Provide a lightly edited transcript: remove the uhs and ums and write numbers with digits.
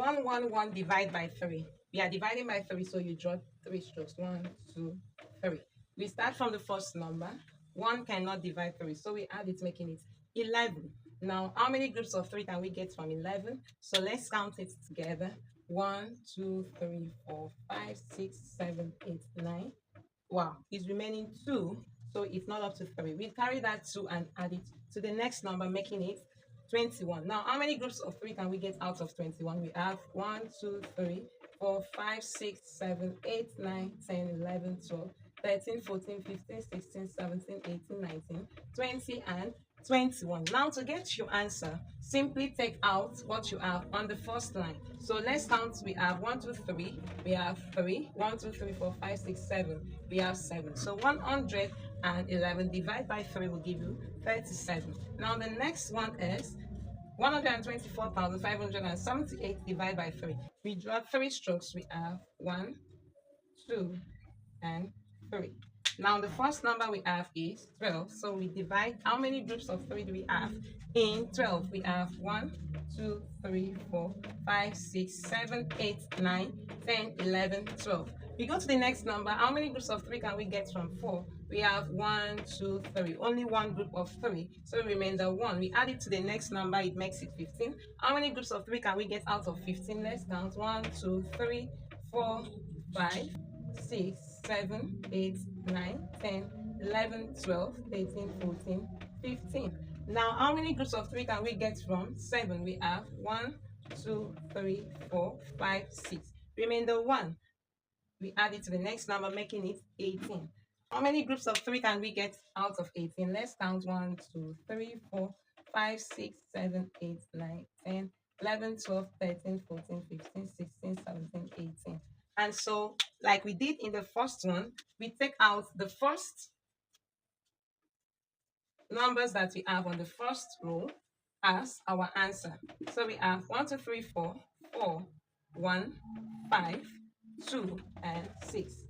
1, 1, 1 divide by 3. We are dividing by 3, so you draw 3 strokes. 1, 2, 3. We start from the first number. 1 cannot divide 3, so we add it, making it 11. Now, how many groups of 3 can we get from 11? So let's count it together. 1, 2, 3, 4, 5, 6, 7, 8, 9. Wow, it's remaining 2, so it's not up to 3. We carry that 2 and add it to the next number, making it 21. Now, how many groups of 3 can we get out of 21? We have 1, 2, 3, 4, 5, 6, 7, 8, 9, 10, 11, 12, 13, 14, 15, 16, 17, 18, 19, 20, and 21. Now, to get your answer, simply take out what you have on the first line. So let's count. We have 1, 2, 3. We have 3. 1, 2, 3, 4, 5, 6, 7. We have 7. So 111 divided by 3 will give you 37. Now the next one is 124,578 divided by 3. We draw 3 strokes. We have 1, 2, and 3. Now the first number we have is 12. So we divide. How many groups of 3 do we have in 12? We have 1, 2, 3, 4, 5, 6, 7, 8, 9, 10, 11, 12. We go to the next number. How many groups of 3 can we get from 4? We have 1, 2, 3. Only one group of 3. So remainder 1. We add it to the next number. It makes it 15. How many groups of 3 can we get out of 15? Let's count. 1, 2, 3, 4, 5, 6, 7, 8, 9, 10, 11, 12, 13, 14, 15. Now, how many groups of 3 can we get from 7? We have 1, 2, 3, 4, 5, 6. Remainder 1. We add it to the next number, making it 18. How many groups of 3 can we get out of 18? Let's count. 1, 2, 3, 4, 5, 6, 7, 8, 9, 10, 11, 12, 13, 14, 15, 16, 17, 18. And so, like we did in the first one, we take out the first numbers that we have on the first row as our answer. So we have 1, 2, 3, 4, 4, 1, 5, 2, and 6.